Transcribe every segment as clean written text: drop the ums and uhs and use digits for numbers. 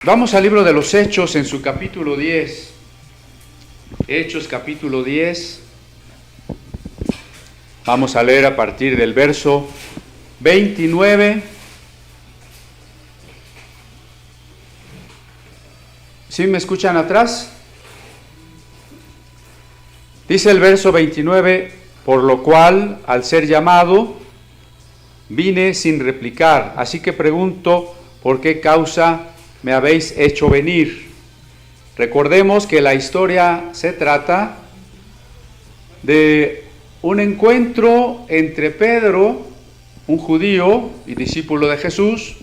Vamos al libro de los Hechos en su capítulo 10. Hechos capítulo 10. Vamos a leer a partir del verso 29. ¿Sí me escuchan atrás? Dice el verso 29, por lo cual, al ser llamado, vine sin replicar. Así que pregunto, ¿por qué causa me habéis hecho venir? Recordemos que la historia se trata de un encuentro entre Pedro, un judío y discípulo de Jesús,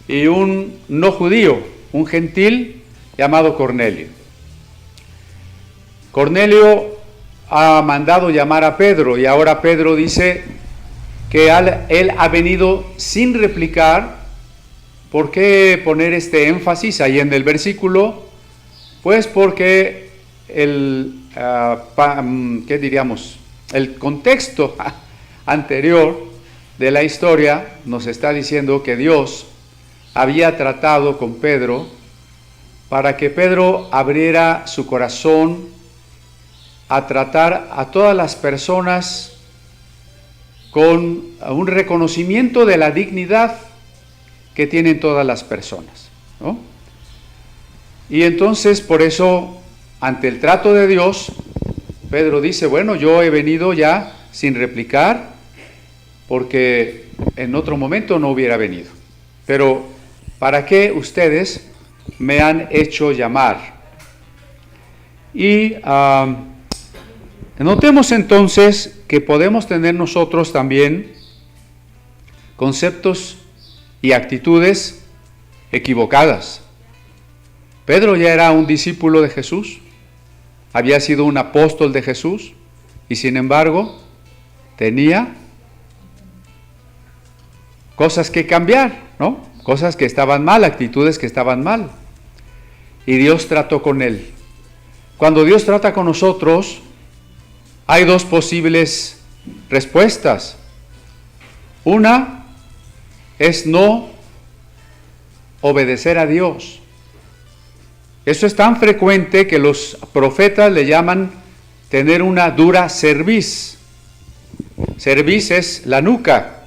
y un no judío, un gentil llamado Cornelio. Cornelio ha mandado llamar a Pedro y ahora Pedro dice que él ha venido sin replicar. ¿Por qué poner este énfasis ahí en el versículo? Pues porque el contexto anterior de la historia nos está diciendo que Dios había tratado con Pedro para que Pedro abriera su corazón a tratar a todas las personas con un reconocimiento de la dignidad que tienen todas las personas, ¿no? Y entonces, por eso, ante el trato de Dios, Pedro dice, bueno, yo he venido ya sin replicar, porque en otro momento no hubiera venido. Pero, ¿para qué ustedes me han hecho llamar? Y notemos entonces que podemos tener nosotros también conceptos y actitudes equivocadas. Pedro ya era un discípulo de Jesús, había sido un apóstol de Jesús, y sin embargo tenía cosas que cambiar, ¿no? Cosas que estaban mal, actitudes que estaban mal. Y Dios trató con él. Cuando Dios trata con nosotros, hay dos posibles respuestas. Una es no obedecer a Dios. Eso es tan frecuente que los profetas le llaman tener una dura cerviz. Cerviz es la nuca,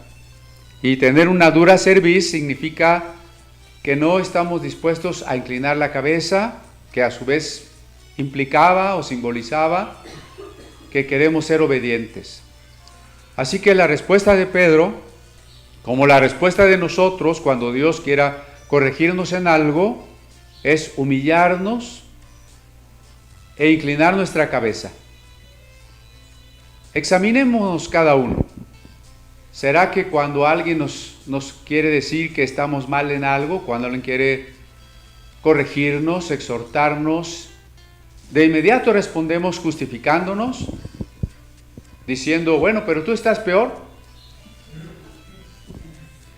y tener una dura cerviz significa que no estamos dispuestos a inclinar la cabeza, que a su vez implicaba o simbolizaba que queremos ser obedientes. Así que la respuesta de Pedro, como la respuesta de nosotros cuando Dios quiera corregirnos en algo, es humillarnos e inclinar nuestra cabeza. Examinémonos cada uno. ¿Será que cuando alguien nos quiere decir que estamos mal en algo, cuando alguien quiere corregirnos, exhortarnos, de inmediato respondemos justificándonos, diciendo, bueno, pero tú estás peor?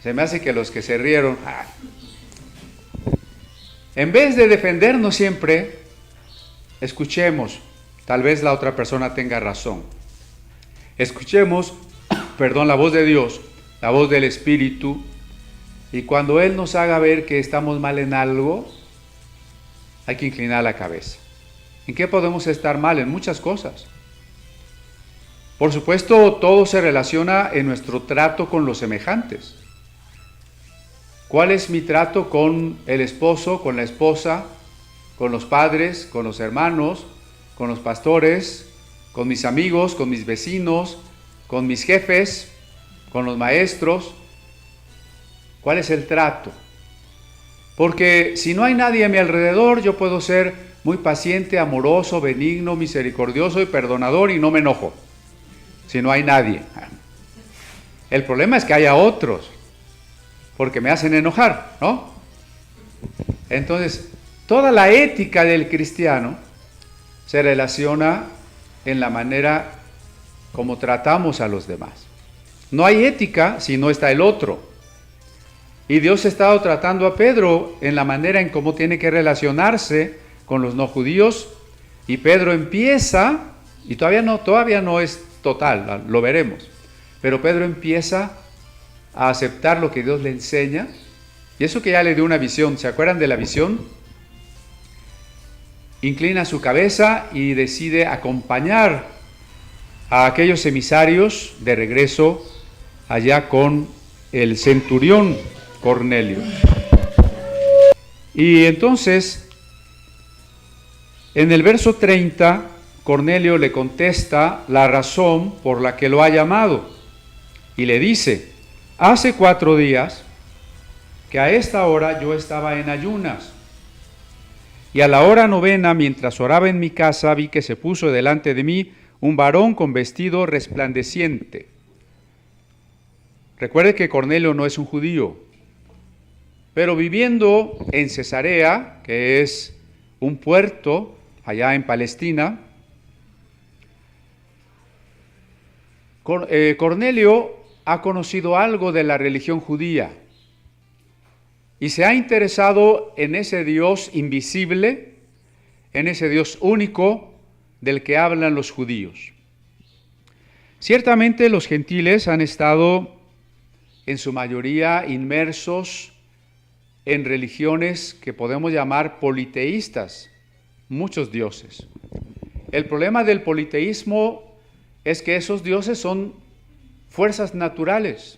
Se me hace que los que se rieron, en vez de defendernos siempre, escuchemos, tal vez la otra persona tenga razón. Escuchemos, la voz de Dios, la voz del Espíritu, y cuando Él nos haga ver que estamos mal en algo, hay que inclinar la cabeza. ¿En qué podemos estar mal? En muchas cosas. Por supuesto, todo se relaciona en nuestro trato con los semejantes. ¿Cuál es mi trato con el esposo, con la esposa, con los padres, con los hermanos, con los pastores, con mis amigos, con mis vecinos, con mis jefes, con los maestros? ¿Cuál es el trato? Porque si no hay nadie a mi alrededor, yo puedo ser muy paciente, amoroso, benigno, misericordioso y perdonador y no me enojo. Si no hay nadie. El problema es que haya otros, porque me hacen enojar, ¿no? Entonces, toda la ética del cristiano se relaciona en la manera como tratamos a los demás. No hay ética si no está el otro. Y Dios ha estado tratando a Pedro en la manera en cómo tiene que relacionarse con los no judíos, y Pedro empieza, y todavía no es total, lo veremos, pero Pedro empieza a aceptar lo que Dios le enseña Y eso que ya le dio una visión, ¿se acuerdan de la visión? Inclina su cabeza y decide acompañar a aquellos emisarios de regreso allá con el centurión Cornelio. Y entonces, en el verso 30, Cornelio le contesta la razón por la que lo ha llamado y le dice: hace 4 días que a esta hora yo estaba en ayunas, y a la hora 9, mientras oraba en mi casa, vi que se puso delante de mí un varón con vestido resplandeciente. Recuerde que Cornelio no es un judío, pero viviendo en Cesarea, que es un puerto allá en Palestina, Cornelio ha conocido algo de la religión judía y se ha interesado en ese Dios invisible, en ese Dios único del que hablan los judíos. Ciertamente los gentiles han estado en su mayoría inmersos en religiones que podemos llamar politeístas, muchos dioses. El problema del politeísmo es que esos dioses son fuerzas naturales.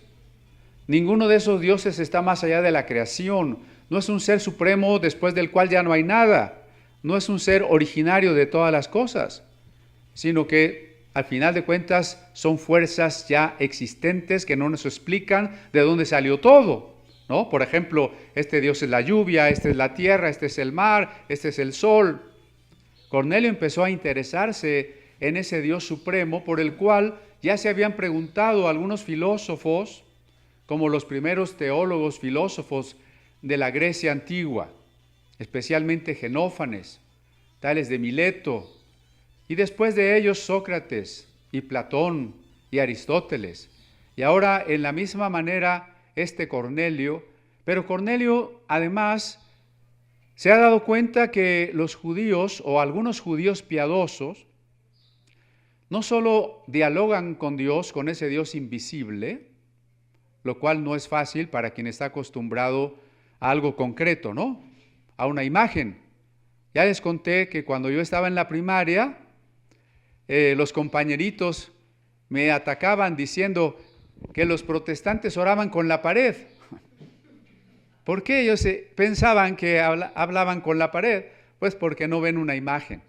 Ninguno de esos dioses está más allá de la creación. No es un ser supremo después del cual ya no hay nada. No es un ser originario de todas las cosas, sino que al final de cuentas son fuerzas ya existentes que no nos explican de dónde salió todo, ¿no? Por ejemplo, este Dios es la lluvia, este es la tierra, este es el mar, este es el sol. Cornelio empezó a interesarse en ese Dios supremo por el cual ya se habían preguntado algunos filósofos, como los primeros teólogos filósofos de la Grecia antigua, especialmente Genófanes, tales de Mileto, y después de ellos Sócrates y Platón y Aristóteles. Y ahora en la misma manera Cornelio, pero Cornelio además se ha dado cuenta que los judíos o algunos judíos piadosos no solo dialogan con Dios, con ese Dios invisible, lo cual no es fácil para quien está acostumbrado a algo concreto, ¿no? A una imagen. Ya les conté que cuando yo estaba en la primaria, los compañeritos me atacaban diciendo que los protestantes oraban con la pared. ¿Por qué ellos pensaban que hablaban con la pared? Pues porque no ven una imagen.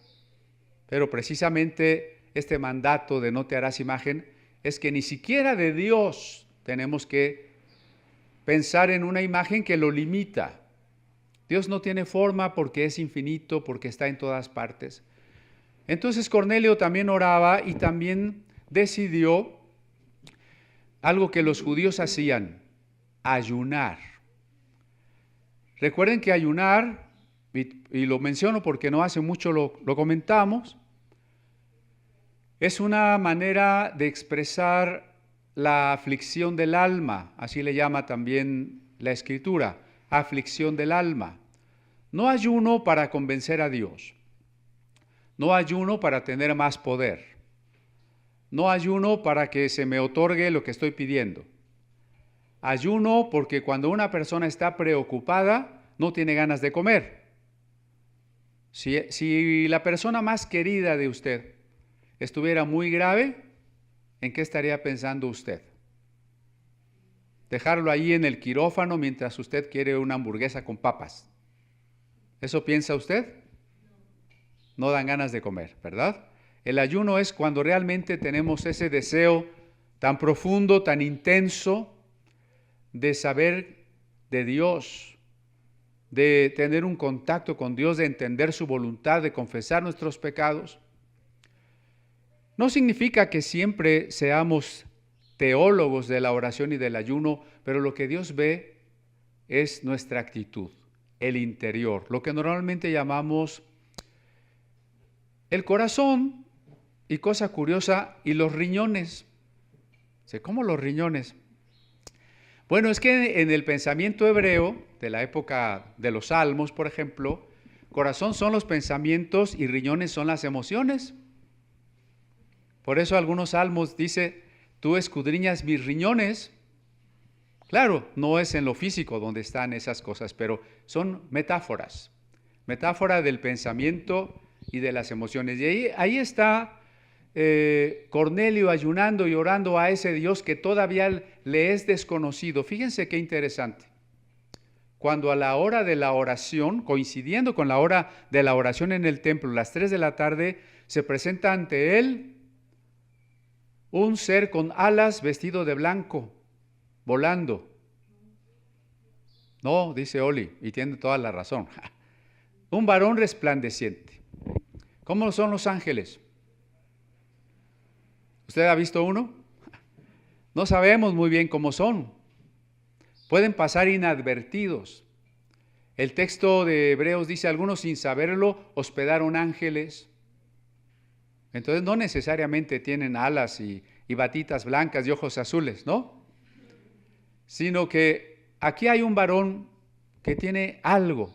Pero precisamente este mandato de no te harás imagen es que ni siquiera de Dios tenemos que pensar en una imagen que lo limita. Dios no tiene forma porque es infinito, porque está en todas partes. Entonces Cornelio también oraba y también decidió algo que los judíos hacían: ayunar. Recuerden que ayunar, y lo menciono porque no hace mucho lo comentamos, es una manera de expresar la aflicción del alma, así le llama también la Escritura, aflicción del alma. No ayuno para convencer a Dios, no ayuno para tener más poder, no ayuno para que se me otorgue lo que estoy pidiendo. Ayuno porque cuando una persona está preocupada, no tiene ganas de comer. Si la persona más querida de usted estuviera muy grave, ¿en qué estaría pensando usted? Dejarlo ahí en el quirófano mientras usted quiere una hamburguesa con papas. ¿Eso piensa usted? No dan ganas de comer, ¿verdad? El ayuno es cuando realmente tenemos ese deseo tan profundo, tan intenso, de saber de Dios, de tener un contacto con Dios, de entender su voluntad, de confesar nuestros pecados. No significa que siempre seamos teólogos de la oración y del ayuno, pero lo que Dios ve es nuestra actitud, el interior, lo que normalmente llamamos el corazón y, cosa curiosa, y los riñones. ¿Cómo los riñones? Bueno, es que en el pensamiento hebreo, de la época de los Salmos, por ejemplo, corazón son los pensamientos y riñones son las emociones. Por eso algunos salmos dice: tú escudriñas mis riñones, Claro, no es en lo físico donde están esas cosas, pero son metáforas, metáfora del pensamiento y de las emociones. Y ahí está Cornelio ayunando y orando a ese Dios que todavía le es desconocido. Fíjense qué interesante. Cuando a la hora de la oración, coincidiendo con la hora de la oración en el templo, las 3 de la tarde, se presenta ante él un ser con alas vestido de blanco, volando. No, dice Oli, y tiene toda la razón. Un varón resplandeciente. ¿Cómo son los ángeles? ¿Usted ha visto uno? No sabemos muy bien cómo son. Pueden pasar inadvertidos. El texto de Hebreos dice, algunos sin saberlo hospedaron ángeles. Entonces no necesariamente tienen alas y batitas blancas y ojos azules, ¿no? Sino que aquí hay un varón que tiene algo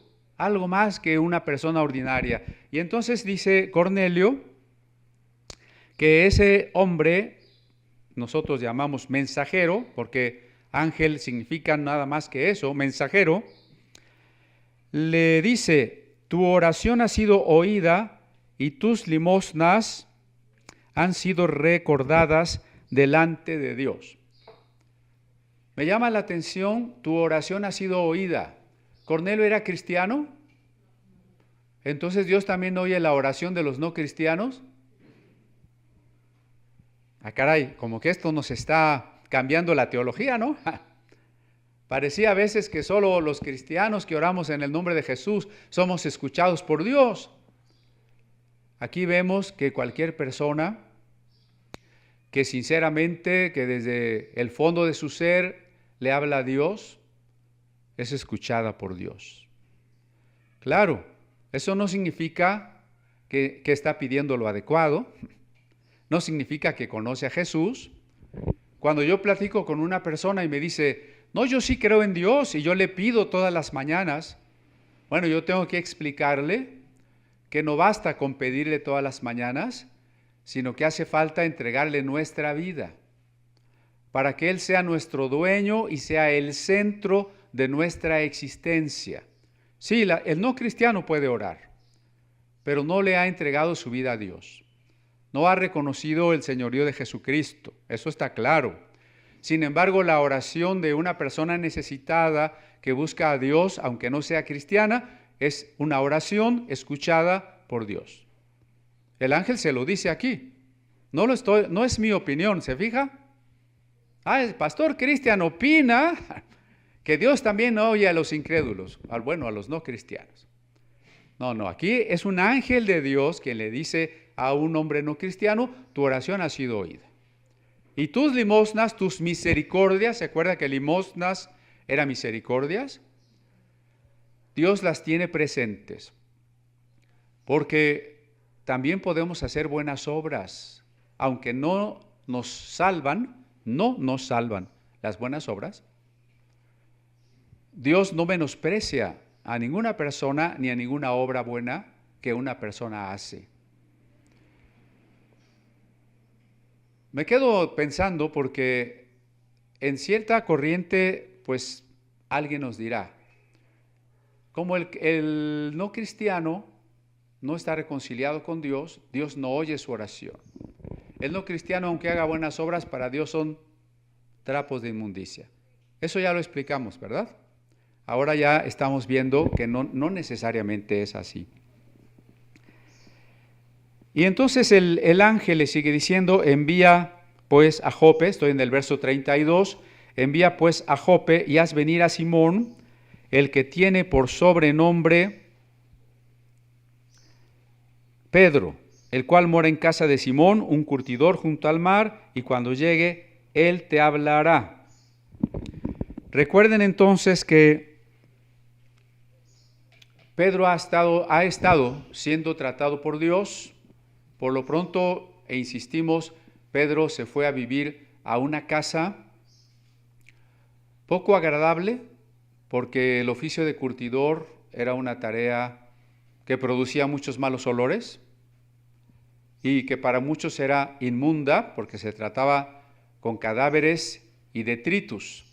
más que una persona ordinaria. Y entonces dice Cornelio que ese hombre, nosotros llamamos mensajero, porque ángel significa nada más que eso, mensajero, le dice, tu oración ha sido oída y tus limosnas han sido recordadas delante de Dios. Me llama la atención, tu oración ha sido oída. ¿Cornelio era cristiano? Entonces Dios también oye la oración de los no cristianos. Ah, caray, como que esto nos está cambiando la teología, ¿no? Parecía a veces que solo los cristianos que oramos en el nombre de Jesús somos escuchados por Dios. Aquí vemos que cualquier persona que sinceramente, que desde el fondo de su ser le habla a Dios, es escuchada por Dios. Claro, eso no significa que está pidiendo lo adecuado, no significa que conoce a Jesús. Cuando yo platico con una persona y me dice, no, yo sí creo en Dios y yo le pido todas las mañanas, bueno, yo tengo que explicarle que no basta con pedirle todas las mañanas, sino que hace falta entregarle nuestra vida para que Él sea nuestro dueño y sea el centro de nuestra existencia. Sí, el no cristiano puede orar, pero no le ha entregado su vida a Dios. No ha reconocido el señorío de Jesucristo, eso está claro. Sin embargo, la oración de una persona necesitada que busca a Dios, aunque no sea cristiana, es una oración escuchada por Dios. El ángel se lo dice aquí. No es mi opinión, ¿se fija? El pastor Cristian opina que Dios también oye a los incrédulos, a los no cristianos. No, aquí es un ángel de Dios quien le dice a un hombre no cristiano, tu oración ha sido oída. Y tus limosnas, tus misericordias, ¿se acuerda que limosnas eran misericordias? Dios las tiene presentes, porque también podemos hacer buenas obras, aunque no nos salvan las buenas obras. Dios no menosprecia a ninguna persona ni a ninguna obra buena que una persona hace. Me quedo pensando porque en cierta corriente, pues alguien nos dirá, como el no cristiano no está reconciliado con Dios, Dios no oye su oración. El no cristiano, aunque haga buenas obras, para Dios son trapos de inmundicia. Eso ya lo explicamos, ¿verdad? Ahora ya estamos viendo que no necesariamente es así. Y entonces el ángel le sigue diciendo, envía pues a Jope, estoy en el verso 32, envía pues a Jope y haz venir a Simón, el que tiene por sobrenombre Pedro, el cual mora en casa de Simón, un curtidor junto al mar, y cuando llegue, él te hablará. Recuerden entonces que Pedro ha estado siendo tratado por Dios. Por lo pronto, insistimos, Pedro se fue a vivir a una casa poco agradable, porque el oficio de curtidor era una tarea que producía muchos malos olores y que para muchos era inmunda, porque se trataba con cadáveres y detritus.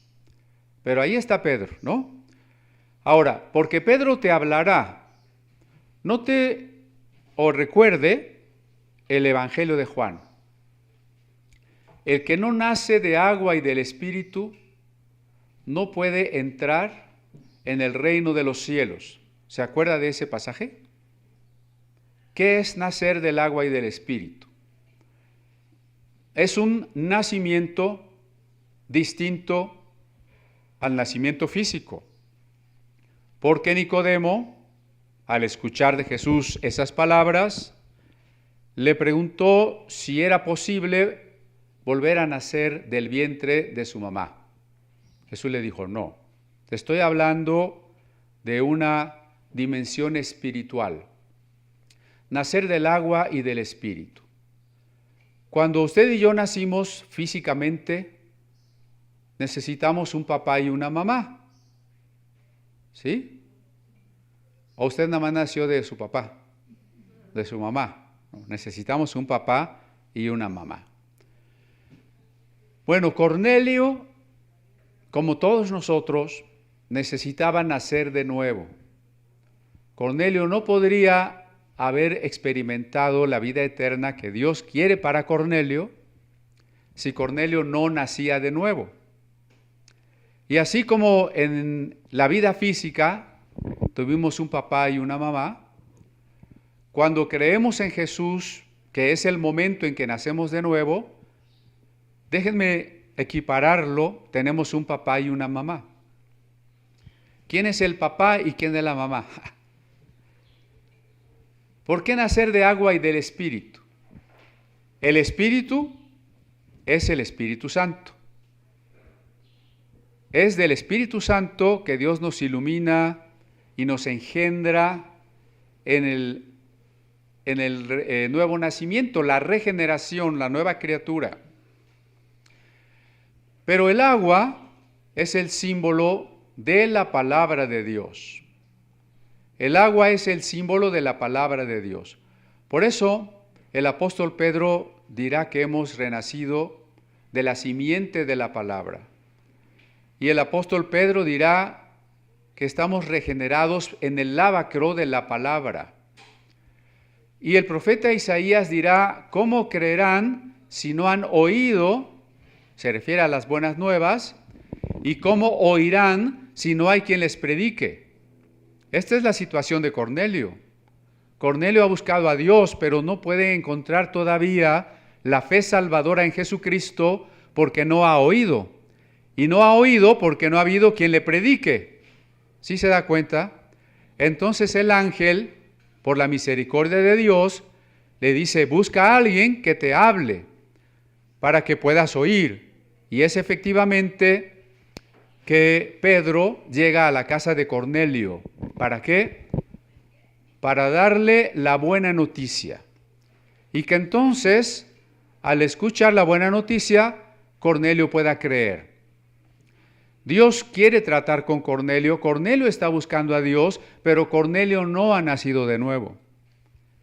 Pero ahí está Pedro, ¿no? Ahora, porque Pedro te hablará, note o recuerde el Evangelio de Juan. El que no nace de agua y del Espíritu no puede entrar en el reino de los cielos. ¿Se acuerda de ese pasaje? ¿Qué es nacer del agua y del Espíritu? Es un nacimiento distinto al nacimiento físico. Porque Nicodemo, al escuchar de Jesús esas palabras, le preguntó si era posible volver a nacer del vientre de su mamá. Jesús le dijo, no, te estoy hablando de una dimensión espiritual. Nacer del agua y del Espíritu. Cuando usted y yo nacimos físicamente, necesitamos un papá y una mamá. ¿Sí? ¿O usted nada más nació de su papá, de su mamá? Necesitamos un papá y una mamá. Bueno, Cornelio, como todos nosotros, necesitaba nacer de nuevo. Cornelio no podría haber experimentado la vida eterna que Dios quiere para Cornelio si Cornelio no nacía de nuevo. Y así como en la vida física tuvimos un papá y una mamá, cuando creemos en Jesús, que es el momento en que nacemos de nuevo, déjenme equipararlo, tenemos un papá y una mamá. ¿Quién es el papá y quién es la mamá? ¿Por qué nacer de agua y del Espíritu? El Espíritu es el Espíritu Santo. Es del Espíritu Santo que Dios nos ilumina y nos engendra en el nuevo nacimiento, la regeneración, la nueva criatura. Pero el agua es el símbolo de la palabra de Dios. El agua es el símbolo de la palabra de Dios. Por eso el apóstol Pedro dirá que hemos renacido de la simiente de la palabra. Y el apóstol Pedro dirá que estamos regenerados en el lavacro de la palabra. Y el profeta Isaías dirá, ¿cómo creerán si no han oído? Se refiere a las buenas nuevas. ¿Y cómo oirán si no hay quien les predique? Esta es la situación de Cornelio. Cornelio ha buscado a Dios, pero no puede encontrar todavía la fe salvadora en Jesucristo porque no ha oído. Y no ha oído porque no ha habido quien le predique. ¿Sí se da cuenta? Entonces el ángel, por la misericordia de Dios, le dice, busca a alguien que te hable para que puedas oír. Y es efectivamente que Pedro llega a la casa de Cornelio. ¿Para qué? Para darle la buena noticia. Y que entonces, al escuchar la buena noticia, Cornelio pueda creer. Dios quiere tratar con Cornelio. Cornelio está buscando a Dios, pero Cornelio no ha nacido de nuevo.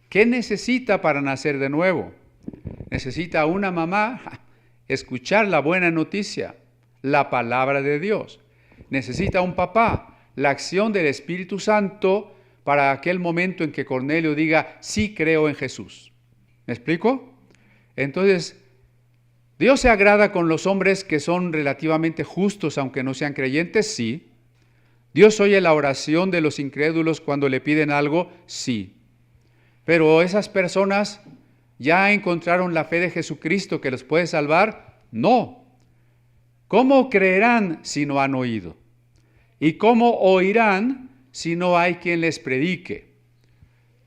¿Qué necesita para nacer de nuevo? Necesita una mamá, escuchar la buena noticia, la palabra de Dios. Necesita un papá, la acción del Espíritu Santo para aquel momento en que Cornelio diga, sí creo en Jesús. ¿Me explico? Entonces, ¿Dios se agrada con los hombres que son relativamente justos aunque no sean creyentes? Sí. ¿Dios oye la oración de los incrédulos cuando le piden algo? Sí. Pero esas personas ya encontraron la fe de Jesucristo que los puede salvar? No. ¿Cómo creerán si no han oído? ¿Y cómo oirán si no hay quien les predique?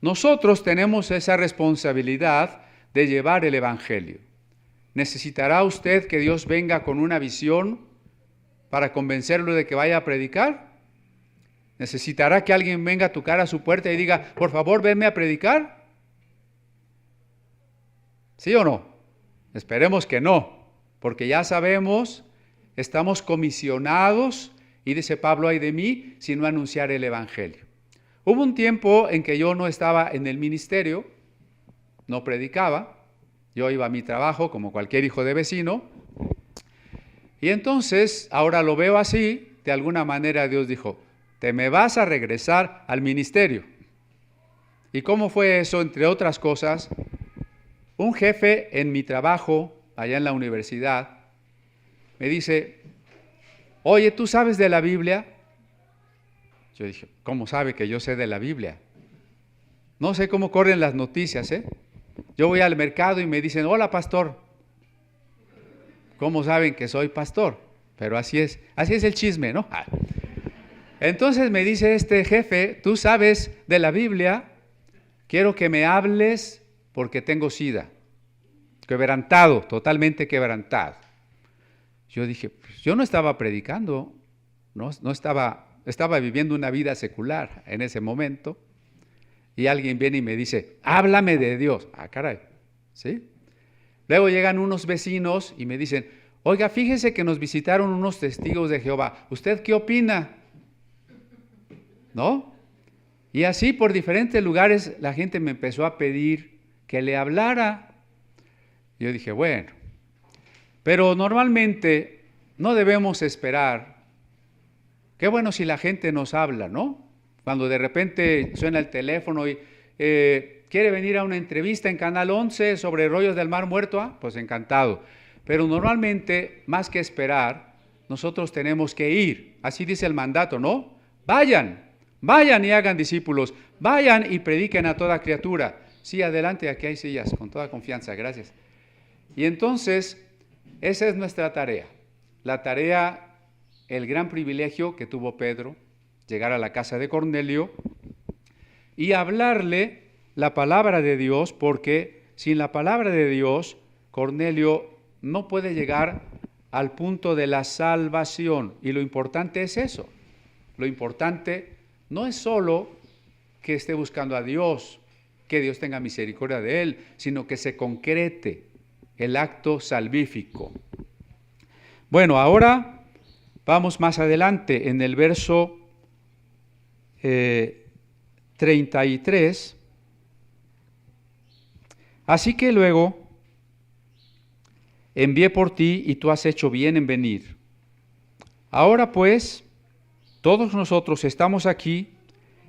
Nosotros tenemos esa responsabilidad de llevar el Evangelio. ¿Necesitará usted que Dios venga con una visión para convencerlo de que vaya a predicar? ¿Necesitará que alguien venga a tocar a su puerta y diga, por favor, venme a predicar? ¿Sí o no? Esperemos que no, porque ya sabemos, estamos comisionados, y dice Pablo, ay de mí, si no anunciar el Evangelio. Hubo un tiempo en que yo no estaba en el ministerio, no predicaba, yo iba a mi trabajo como cualquier hijo de vecino, y entonces ahora lo veo así, de alguna manera Dios dijo, te me vas a regresar al ministerio. ¿Y cómo fue eso? Entre otras cosas, un jefe en mi trabajo, allá en la universidad, me dice, oye, ¿tú sabes de la Biblia? Yo dije, ¿cómo sabe que yo sé de la Biblia? No sé cómo corren las noticias, ¿eh? Yo voy al mercado y me dicen, hola pastor. ¿Cómo saben que soy pastor? Pero así es el chisme, ¿no? Entonces me dice este jefe, ¿tú sabes de la Biblia? Quiero que me hables porque tengo sida. Quebrantado, totalmente quebrantado. Yo dije, pues yo no estaba predicando, no estaba viviendo una vida secular en ese momento. Y alguien viene y me dice, háblame de Dios. Ah, caray, ¿sí? Luego llegan unos vecinos y me dicen, oiga, fíjese que nos visitaron unos testigos de Jehová. ¿Usted qué opina? ¿No? Y así por diferentes lugares la gente me empezó a pedir que le hablara. Yo dije, bueno, pero normalmente no debemos esperar. Qué bueno si la gente nos habla, ¿no? Cuando de repente suena el teléfono y quiere venir a una entrevista en Canal 11 sobre rollos del Mar Muerto, pues encantado. Pero normalmente, más que esperar, nosotros tenemos que ir. Así dice el mandato, ¿no? Vayan y hagan discípulos, vayan y prediquen a toda criatura. Sí, adelante, aquí hay sillas, con toda confianza, gracias. Y entonces, esa es nuestra tarea. La tarea, el gran privilegio que tuvo Pedro, llegar a la casa de Cornelio y hablarle la palabra de Dios, porque sin la palabra de Dios, Cornelio no puede llegar al punto de la salvación. Y lo importante es eso. Lo importante no es solo que esté buscando a Dios, que Dios tenga misericordia de él, sino que se concrete el acto salvífico. Bueno, ahora vamos más adelante en el verso 33. Así que luego envié por ti y tú has hecho bien en venir. Ahora pues, todos nosotros estamos aquí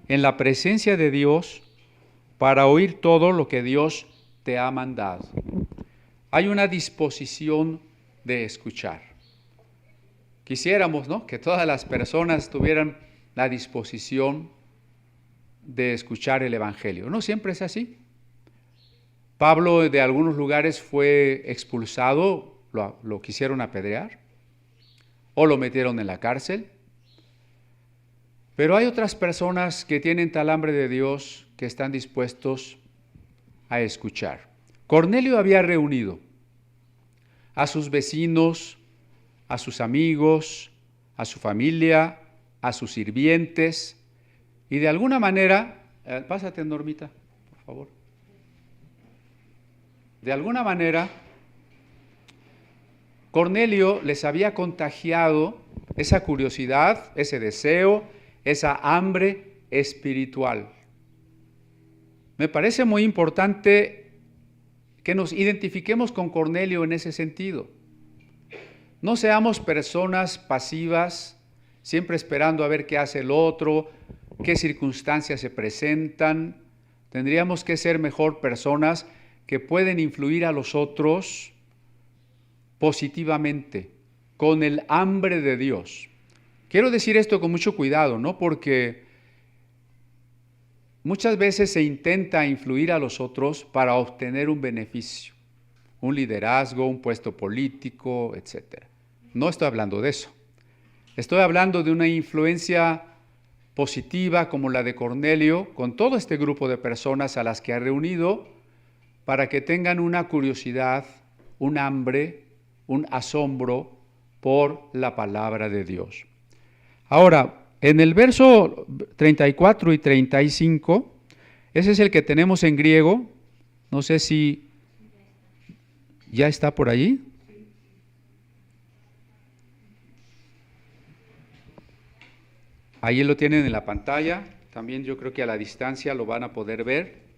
en la presencia de Dios para oír todo lo que Dios te ha mandado. Hay una disposición de escuchar. Quisiéramos, ¿no?, que todas las personas tuvieran la disposición de escuchar el Evangelio. No siempre es así. Pablo de algunos lugares fue expulsado, lo quisieron apedrear o lo metieron en la cárcel. Pero hay otras personas que tienen tal hambre de Dios que están dispuestos a escuchar. Cornelio había reunido a sus vecinos, a sus amigos, a su familia, a sus sirvientes, y de alguna manera, pásate Normita, por favor. De alguna manera, Cornelio les había contagiado esa curiosidad, ese deseo, esa hambre espiritual. Me parece muy importante que nos identifiquemos con Cornelio en ese sentido. No seamos personas pasivas, siempre esperando a ver qué hace el otro, qué circunstancias se presentan. Tendríamos que ser mejor personas que pueden influir a los otros positivamente, con el hambre de Dios. Quiero decir esto con mucho cuidado, ¿no? Porque muchas veces se intenta influir a los otros para obtener un beneficio, un liderazgo, un puesto político, etc. No estoy hablando de eso. Estoy hablando de una influencia positiva como la de Cornelio, con todo este grupo de personas a las que ha reunido, para que tengan una curiosidad, un hambre, un asombro por la palabra de Dios. Ahora, en el verso 34 y 35, ese es el que tenemos en griego. No sé si ya está por allí. Ahí lo tienen en la pantalla. También yo creo que a la distancia lo van a poder ver.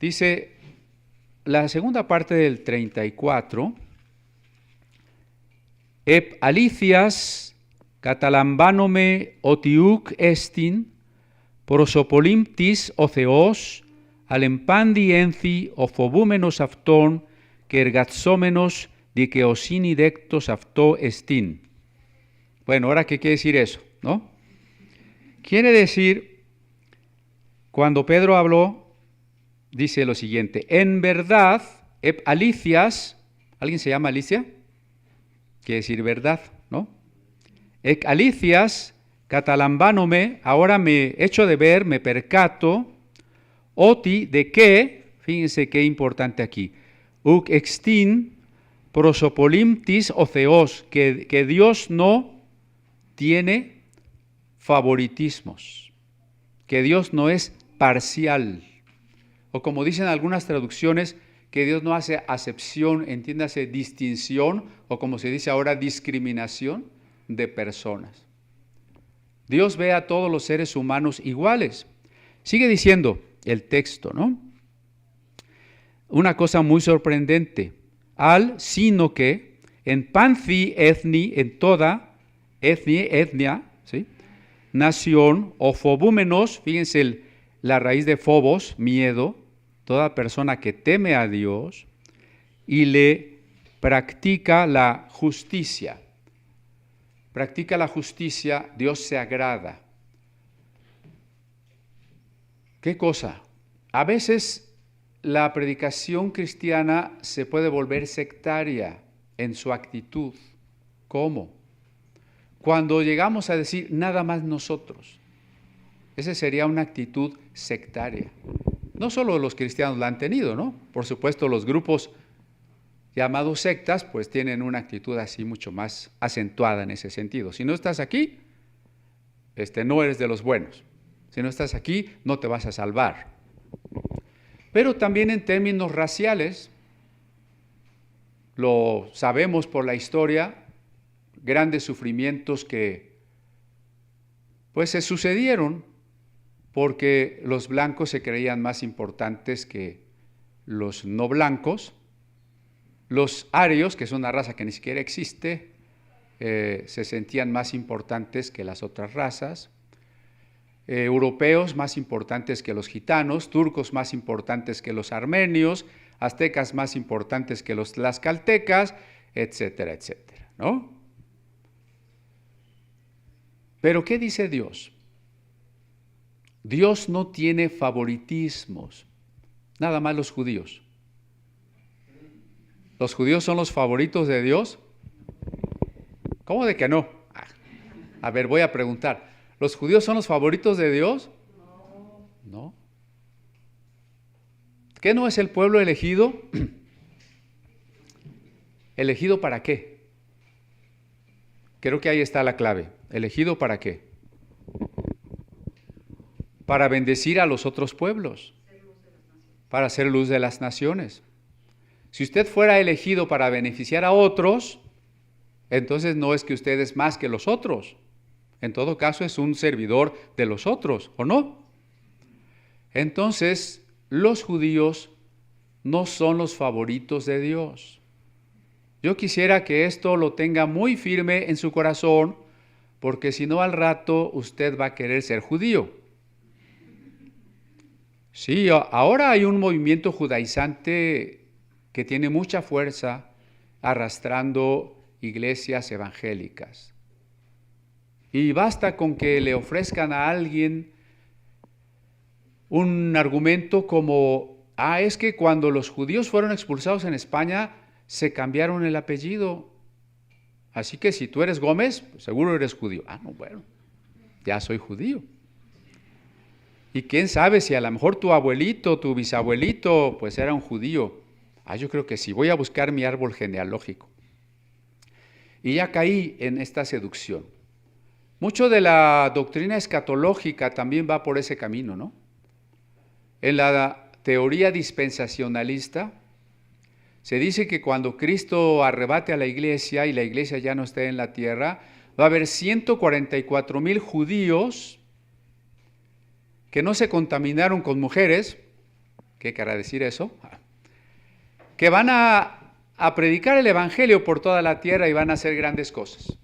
Dice la segunda parte del 34. ep alicias catalambanome otiuc estin, prosopolymptis oceos, alempandi enci ofobúmenos aftón, que ergatzomenos dikeosini dectos aftó estin. Bueno, ahora, ¿qué quiere decir eso? ¿No? Quiere decir, cuando Pedro habló, dice lo siguiente: en verdad, ep alicias, ¿alguien se llama Alicia? Quiere decir verdad, ¿no? Ec alicias catalambánome, ahora me echo de ver, me percato, oti, de qué, fíjense qué importante aquí, uc extin prosopolymptis oceos, que Dios no tiene favoritismos, que Dios no es parcial, o como dicen algunas traducciones, que Dios no hace acepción, entiéndase, distinción, o como se dice ahora, discriminación de personas. Dios ve a todos los seres humanos iguales. Sigue diciendo el texto, ¿no? Una cosa muy sorprendente, sino que en panthi ethni, en toda etnia, ¿sí?, nación, o fobúmenos, fíjense la raíz de phobos, miedo, toda persona que teme a Dios y le practica la justicia. Practica la justicia, Dios se agrada. ¿Qué cosa? A veces la predicación cristiana se puede volver sectaria en su actitud. ¿Cómo? Cuando llegamos a decir nada más nosotros. Esa sería una actitud sectaria. No solo los cristianos la han tenido, ¿no? Por supuesto, los grupos llamados sectas, pues tienen una actitud así mucho más acentuada en ese sentido. Si no estás aquí, no eres de los buenos. Si no estás aquí, no te vas a salvar. Pero también en términos raciales, lo sabemos por la historia, grandes sufrimientos que pues se sucedieron porque los blancos se creían más importantes que los no blancos. Los arios, que es una raza que ni siquiera existe, se sentían más importantes que las otras razas. Europeos más importantes que los gitanos, turcos más importantes que los armenios, aztecas más importantes que los tlaxcaltecas, etcétera, etcétera, ¿no? Pero ¿qué dice Dios? Dios no tiene favoritismos, nada más los judíos. ¿Los judíos son los favoritos de Dios? ¿Cómo de que no? A ver, voy a preguntar. ¿Los judíos son los favoritos de Dios? No. ¿Qué no es el pueblo elegido? ¿Elegido para qué? Creo que ahí está la clave. ¿Elegido para qué? Para bendecir a los otros pueblos, para ser luz de las naciones. Si usted fuera elegido para beneficiar a otros, entonces no es que usted es más que los otros. En todo caso es un servidor de los otros, ¿o no? Entonces, los judíos no son los favoritos de Dios. Yo quisiera que esto lo tenga muy firme en su corazón, porque si no al rato usted va a querer ser judío. Sí, ahora hay un movimiento judaizante que tiene mucha fuerza arrastrando iglesias evangélicas. Y basta con que le ofrezcan a alguien un argumento como, es que cuando los judíos fueron expulsados en España, se cambiaron el apellido. Así que si tú eres Gómez, pues seguro eres judío. No, bueno, ya soy judío. Y quién sabe si a lo mejor tu abuelito, tu bisabuelito, pues era un judío. Yo creo que sí, voy a buscar mi árbol genealógico. Y ya caí en esta seducción. Mucho de la doctrina escatológica también va por ese camino, ¿no? En la teoría dispensacionalista se dice que cuando Cristo arrebate a la iglesia y la iglesia ya no esté en la tierra, va a haber 144,000 judíos que no se contaminaron con mujeres, ¿qué querrá decir eso? Que van a a predicar el evangelio por toda la tierra y van a hacer grandes cosas.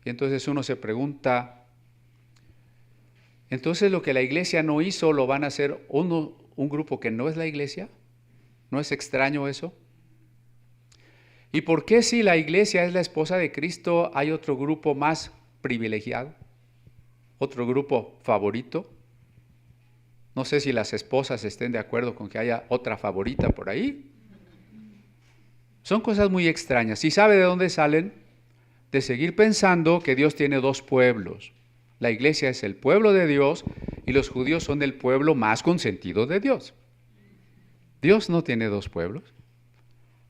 Y entonces uno se pregunta, entonces lo que la iglesia no hizo lo van a hacer un grupo que no es la iglesia. ¿No es extraño eso? ¿Y por qué si la iglesia es la esposa de Cristo hay otro grupo más privilegiado? ¿Otro grupo favorito? No sé si las esposas estén de acuerdo con que haya otra favorita por ahí. Son cosas muy extrañas. ¿Y sabe de dónde salen? De seguir pensando que Dios tiene dos pueblos. La iglesia es el pueblo de Dios y los judíos son el pueblo más consentido de Dios. Dios no tiene dos pueblos.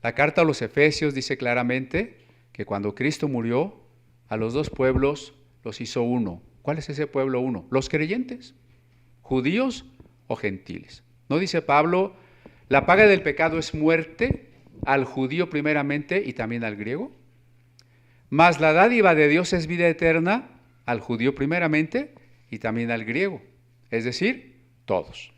La carta a los Efesios dice claramente que cuando Cristo murió, a los dos pueblos los hizo uno. ¿Cuál es ese pueblo uno? Los creyentes, judíos o gentiles. ¿No dice Pablo, la paga del pecado es muerte al judío primeramente y también al griego? Mas la dádiva de Dios es vida eterna al judío primeramente y también al griego, es decir, todos.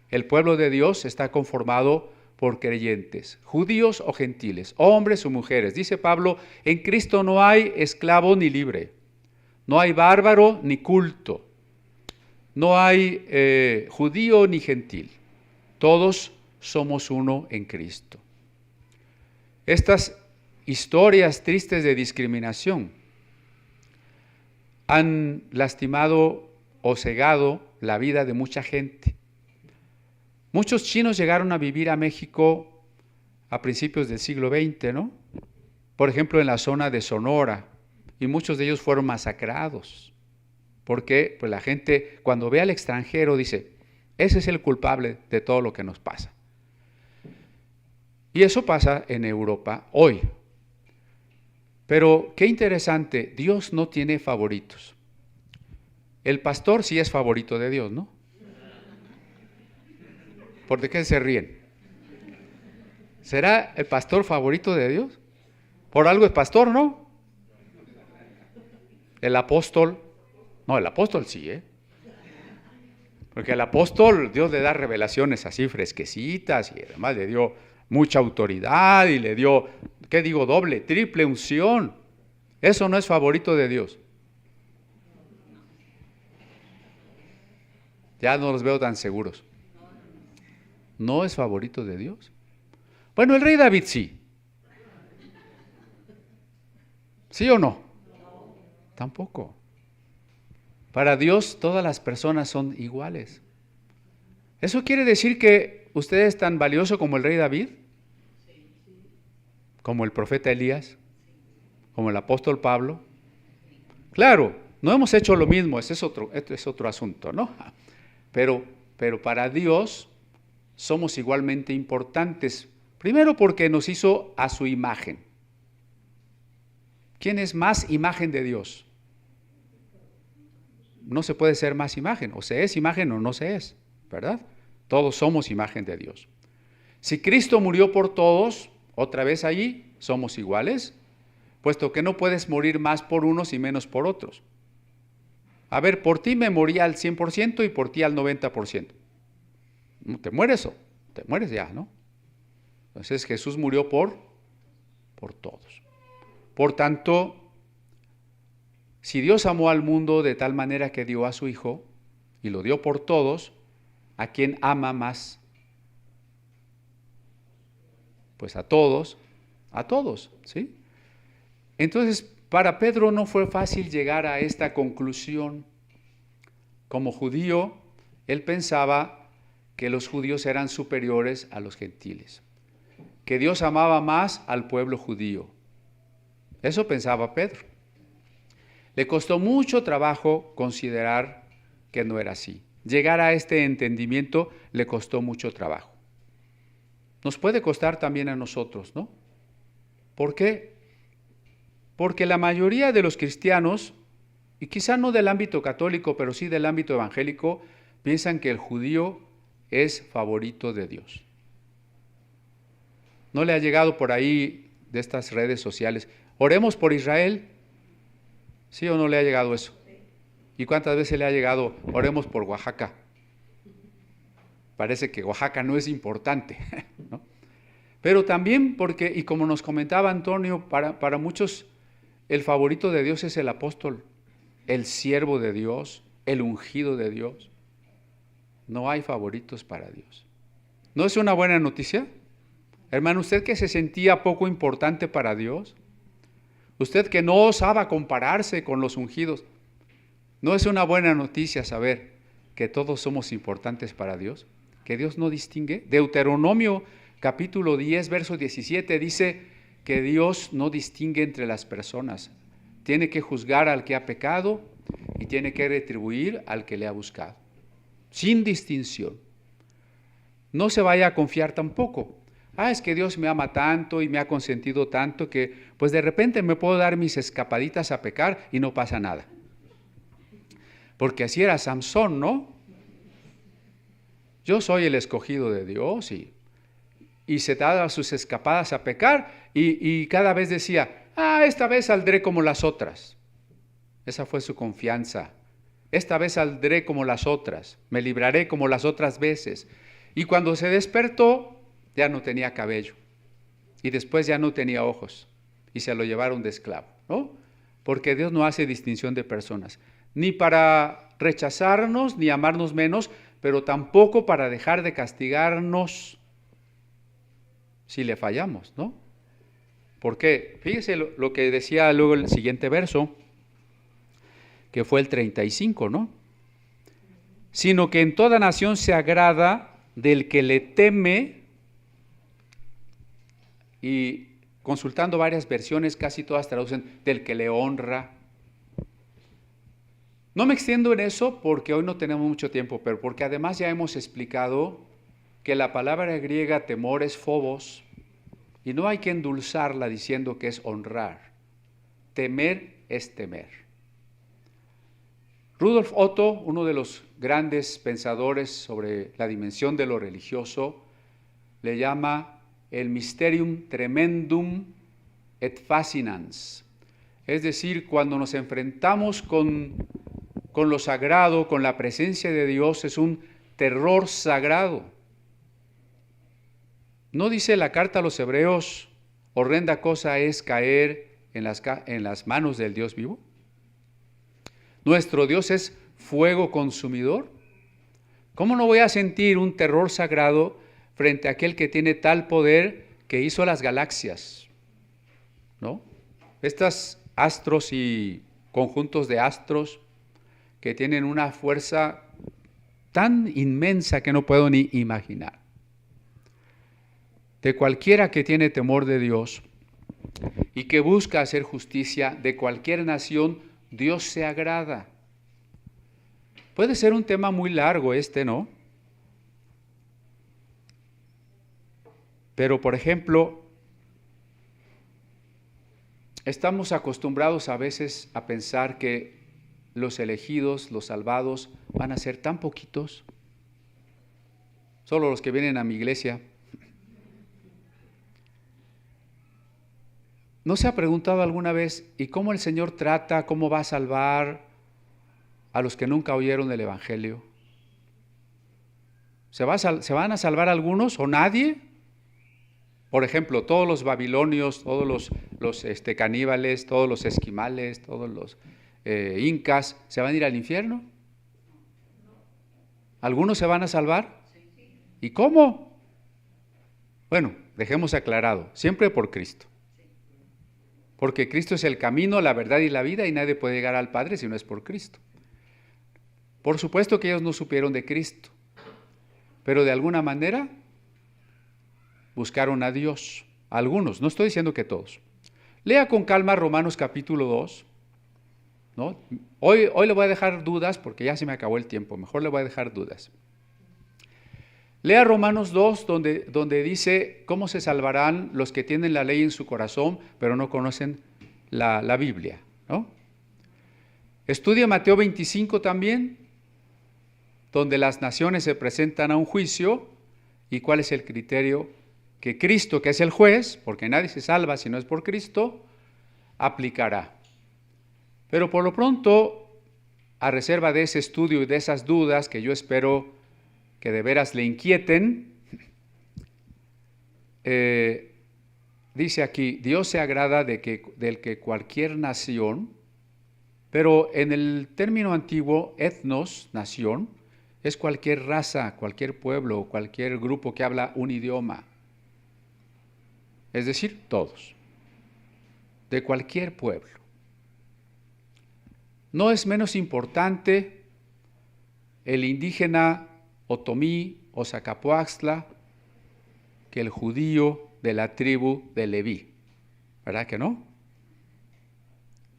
El pueblo de Dios está conformado por creyentes, judíos o gentiles, hombres o mujeres. Dice Pablo, en Cristo no hay esclavo ni libre, no hay bárbaro ni culto, no hay judío ni gentil. Todos somos uno en Cristo. Estas historias tristes de discriminación han lastimado o cegado la vida de mucha gente. Muchos chinos llegaron a vivir a México a principios del siglo XX, ¿no? Por ejemplo, en la zona de Sonora, y muchos de ellos fueron masacrados. Porque pues la gente, cuando ve al extranjero, dice, ese es el culpable de todo lo que nos pasa. Y eso pasa en Europa hoy. Pero qué interesante, Dios no tiene favoritos. El pastor sí es favorito de Dios, ¿no? ¿Por qué se ríen? ¿Será el pastor favorito de Dios? Por algo es pastor, ¿no? El apóstol, no, el apóstol sí, porque al apóstol Dios le da revelaciones así fresquecitas y además le dio mucha autoridad y le dio, ¿qué digo? Doble, triple unción. Eso no es favorito de Dios. Ya no los veo tan seguros. ¿No es favorito de Dios? Bueno, el rey David sí. ¿Sí o no? Tampoco. Para Dios todas las personas son iguales. ¿Eso quiere decir que usted es tan valioso como el rey David? ¿Como el profeta Elías? ¿Como el apóstol Pablo? Claro, no hemos hecho lo mismo, este es otro asunto, ¿no? Pero para Dios somos igualmente importantes. Primero porque nos hizo a su imagen. ¿Quién es más imagen de Dios? No se puede ser más imagen, o se es imagen o no se es, ¿verdad? Todos somos imagen de Dios. Si Cristo murió por todos, otra vez allí, somos iguales, puesto que no puedes morir más por unos y menos por otros. A ver, por ti me morí al 100% y por ti al 90%. Te mueres ya, ¿no? Entonces Jesús murió por todos. Por tanto, si Dios amó al mundo de tal manera que dio a su Hijo, y lo dio por todos, ¿a quién ama más? Pues a todos, ¿sí? Entonces, para Pedro no fue fácil llegar a esta conclusión. Como judío, él pensaba que los judíos eran superiores a los gentiles, que Dios amaba más al pueblo judío. Eso pensaba Pedro. Le costó mucho trabajo considerar que no era así. Llegar a este entendimiento le costó mucho trabajo. Nos puede costar también a nosotros, ¿no? ¿Por qué? Porque la mayoría de los cristianos, y quizá no del ámbito católico, pero sí del ámbito evangélico, piensan que el judío es favorito de Dios. ¿No le ha llegado por ahí de estas redes sociales? Oremos por Israel. ¿Sí o no le ha llegado eso? ¿Y cuántas veces le ha llegado, oremos por Oaxaca? Parece que Oaxaca no es importante, ¿no? Pero también porque, y como nos comentaba Antonio, para muchos el favorito de Dios es el apóstol, el siervo de Dios, el ungido de Dios. No hay favoritos para Dios. ¿No es una buena noticia? Hermano, usted que se sentía poco importante para Dios, usted que no osaba compararse con los ungidos, ¿no es una buena noticia saber que todos somos importantes para Dios? ¿Que Dios no distingue? Deuteronomio capítulo 10, verso 17 dice que Dios no distingue entre las personas. Tiene que juzgar al que ha pecado y tiene que retribuir al que le ha buscado, sin distinción. No se vaya a confiar tampoco. Es que Dios me ama tanto y me ha consentido tanto que pues de repente me puedo dar mis escapaditas a pecar y no pasa nada. Porque así era Samson, ¿no? Yo soy el escogido de Dios y se daba sus escapadas a pecar y cada vez decía, esta vez saldré como las otras. Esa fue su confianza. Esta vez saldré como las otras, me libraré como las otras veces. Y cuando se despertó, ya no tenía cabello. Y después ya no tenía ojos. Y se lo llevaron de esclavo, ¿no? Porque Dios no hace distinción de personas. Ni para rechazarnos, ni amarnos menos, pero tampoco para dejar de castigarnos si le fallamos, ¿no? Porque, fíjese lo que decía luego el siguiente verso, que fue el 35, ¿no? Sino que en toda nación se agrada del que le teme, y consultando varias versiones, casi todas traducen del que le honra. No me extiendo en eso porque hoy no tenemos mucho tiempo, pero porque además ya hemos explicado que la palabra griega temor es phobos y no hay que endulzarla diciendo que es honrar. Temer es temer. Rudolf Otto, uno de los grandes pensadores sobre la dimensión de lo religioso, le llama el mysterium tremendum et fascinans. Es decir, cuando nos enfrentamos con lo sagrado, con la presencia de Dios, es un terror sagrado. ¿No dice la carta a los Hebreos, horrenda cosa es caer en las manos del Dios vivo? Nuestro Dios es fuego consumidor. ¿Cómo no voy a sentir un terror sagrado frente a aquel que tiene tal poder que hizo las galaxias? ¿No? Estos astros y conjuntos de astros que tienen una fuerza tan inmensa que no puedo ni imaginar. De cualquiera que tiene temor de Dios y que busca hacer justicia, de cualquier nación, Dios se agrada. Puede ser un tema muy largo ¿no? Pero, por ejemplo, estamos acostumbrados a veces a pensar que los elegidos, los salvados, van a ser tan poquitos. Solo los que vienen a mi iglesia. ¿No se ha preguntado alguna vez, ¿y cómo el Señor trata, cómo va a salvar a los que nunca oyeron del Evangelio? ¿Se van a salvar algunos o nadie? Por ejemplo, todos los babilonios, todos los caníbales, todos los esquimales, todos los incas, ¿se van a ir al infierno? ¿Algunos se van a salvar? ¿Y cómo? Bueno, dejemos aclarado, siempre por Cristo. Porque Cristo es el camino, la verdad y la vida, y nadie puede llegar al Padre si no es por Cristo. Por supuesto que ellos no supieron de Cristo, pero de alguna manera buscaron a Dios. Algunos, no estoy diciendo que todos. Lea con calma Romanos capítulo 2. ¿No? Hoy le voy a dejar dudas porque ya se me acabó el tiempo, mejor le voy a dejar dudas. Lea Romanos 2, donde dice cómo se salvarán los que tienen la ley en su corazón, pero no conocen la Biblia, ¿no? Estudia Mateo 25 también, donde las naciones se presentan a un juicio, y cuál es el criterio que Cristo, que es el juez, porque nadie se salva si no es por Cristo, aplicará. Pero por lo pronto, a reserva de ese estudio y de esas dudas que yo espero que de veras le inquieten, dice aquí, Dios se agrada del que cualquier nación, pero en el término antiguo, etnos, nación, es cualquier raza, cualquier pueblo, cualquier grupo que habla un idioma. Es decir, todos, de cualquier pueblo. No es menos importante el indígena otomí o zacapoaxtla que el judío de la tribu de Leví. ¿Verdad que no?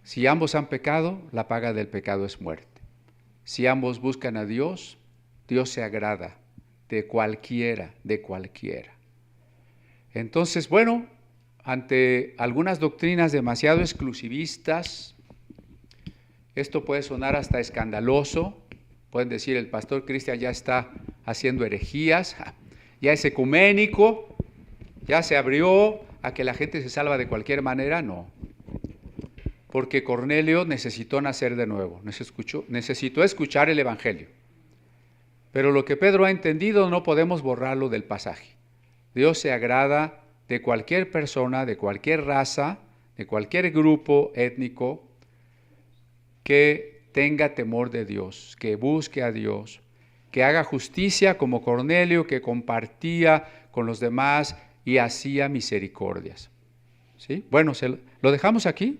Si ambos han pecado, la paga del pecado es muerte. Si ambos buscan a Dios, Dios se agrada de cualquiera, de cualquiera. Entonces, bueno, ante algunas doctrinas demasiado exclusivistas, esto puede sonar hasta escandaloso. Pueden decir, el pastor Cristian ya está haciendo herejías, ya es ecuménico, ya se abrió a que la gente se salva de cualquier manera. No, porque Cornelio necesitó nacer de nuevo, necesitó escuchar el Evangelio. Pero lo que Pedro ha entendido no podemos borrarlo del pasaje. Dios se agrada de cualquier persona, de cualquier raza, de cualquier grupo étnico que tenga temor de Dios, que busque a Dios, que haga justicia como Cornelio, que compartía con los demás y hacía misericordias. ¿Sí? Bueno, lo dejamos aquí.